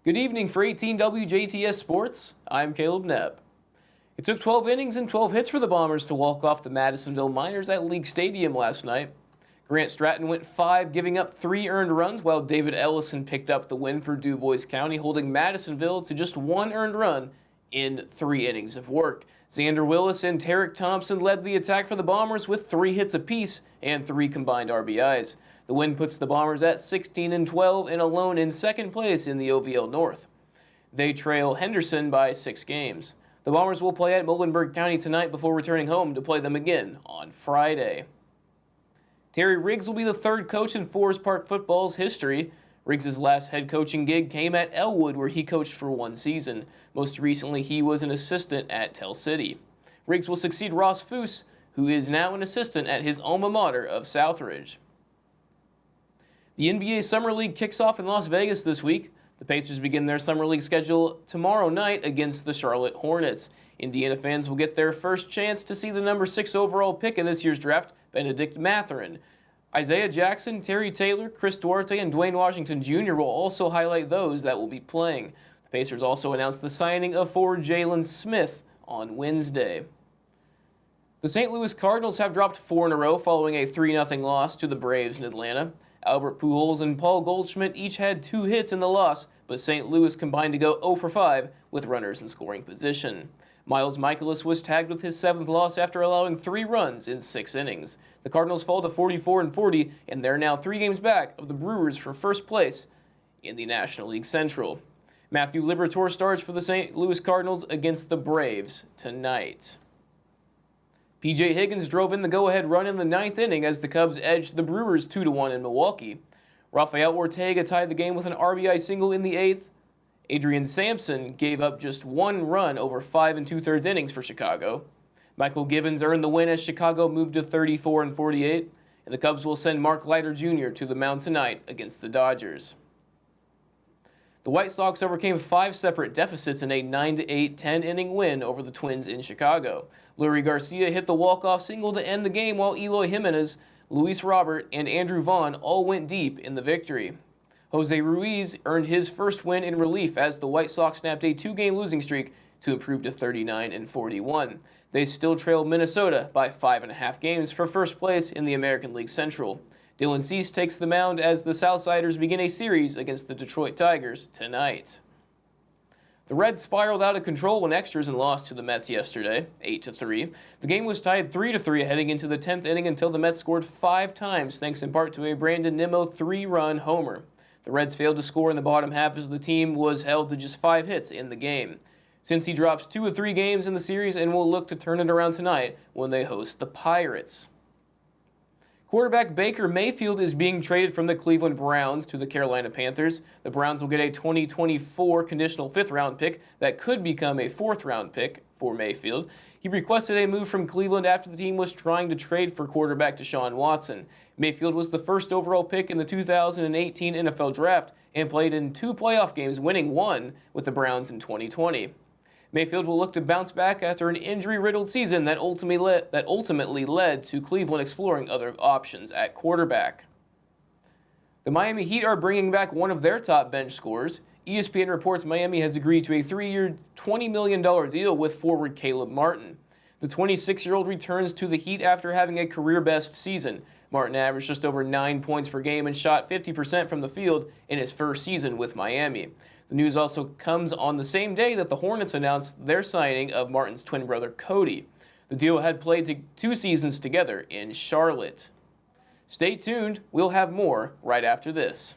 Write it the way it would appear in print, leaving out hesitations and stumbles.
Good evening for 18 WJTS Sports. I'm Kaleb Knepp. It took 12 innings and 12 hits for the Bombers to walk off the Madisonville Miners at League Stadium last night. Grant Stratton went 5, giving up 3 earned runs, while David Ellison picked up the win for DuBois County, holding Madisonville to just 1 earned run in 3 innings of work. Xander Willis and Tarek Thompson led the attack for the Bombers with 3 hits apiece and 3 combined RBIs. The win puts the Bombers at 16-12 and alone in second place in the OVL North. They trail Henderson by 6 games. The Bombers will play at Muhlenberg County tonight before returning home to play them again on Friday. Terry Riggs will be the 3rd coach in Forest Park football's history. Riggs' last head coaching gig came at Elwood, where he coached for 1 season. Most recently, he was an assistant at Tell City. Riggs will succeed Ross Foose, who is now an assistant at his alma mater of Southridge. The NBA Summer League kicks off in Las Vegas this week. The Pacers begin their Summer League schedule tomorrow night against the Charlotte Hornets. Indiana fans will get their first chance to see the number 6 overall pick in this year's draft, Benedict Mathurin. Isaiah Jackson, Terry Taylor, Chris Duarte, and Dwayne Washington Jr. will also highlight those that will be playing. The Pacers also announced the signing of forward Jalen Smith on Wednesday. The St. Louis Cardinals have dropped 4 in a row following a 3-0 loss to the Braves in Atlanta. Albert Pujols and Paul Goldschmidt each had 2 hits in the loss, but St. Louis combined to go 0 for 5 with runners in scoring position. Miles Mikolas was tagged with his 7th loss after allowing 3 runs in 6 innings. The Cardinals fall to 44-40, and they're now 3 games back of the Brewers for first place in the National League Central. Matthew Liberatore starts for the St. Louis Cardinals against the Braves tonight. P.J. Higgins drove in the go-ahead run in the 9th inning as the Cubs edged the Brewers 2-1 in Milwaukee. Rafael Ortega tied the game with an RBI single in the 8th. Adrian Sampson gave up just 1 run over 5 2/3 innings for Chicago. Michael Givens earned the win as Chicago moved to 34-48, and the Cubs will send Mark Leiter Jr. to the mound tonight against the Dodgers. The White Sox overcame 5 separate deficits in a 9-8 10-inning win over the Twins in Chicago. Lurie Garcia hit the walk-off single to end the game, while Eloy Jimenez, Luis Robert, and Andrew Vaughn all went deep in the victory. Jose Ruiz earned his first win in relief as the White Sox snapped a 2-game losing streak to improve to 39-41. They still trail Minnesota by 5.5 games for first place in the American League Central. Dylan Cease takes the mound as the Southsiders begin a series against the Detroit Tigers tonight. The Reds spiraled out of control in extras and lost to the Mets yesterday, 8-3. The game was tied 3-3 heading into the 10th inning until the Mets scored 5 times, thanks in part to a Brandon Nimmo 3-run homer. The Reds failed to score in the bottom half as the team was held to just 5 hits in the game. Since he drops 2 of 3 games in the series and will look to turn it around tonight when they host the Pirates. Quarterback Baker Mayfield is being traded from the Cleveland Browns to the Carolina Panthers. The Browns will get a 2024 conditional 5th-round pick that could become a 4th-round pick for Mayfield. He requested a move from Cleveland after the team was trying to trade for quarterback Deshaun Watson. Mayfield was the 1st overall pick in the 2018 NFL Draft and played in 2 playoff games, winning 1 with the Browns in 2020. Mayfield will look to bounce back after an injury-riddled season that ultimately led to Cleveland exploring other options at quarterback. The Miami Heat are bringing back one of their top bench scorers. ESPN reports Miami has agreed to a 3-year, $20 million deal with forward Caleb Martin. The 26-year-old returns to the Heat after having a career-best season. Martin averaged just over 9 points per game and shot 50% from the field in his first season with Miami. The news also comes on the same day that the Hornets announced their signing of Martin's twin brother Cody. The duo had played 2 seasons together in Charlotte. Stay tuned, we'll have more right after this.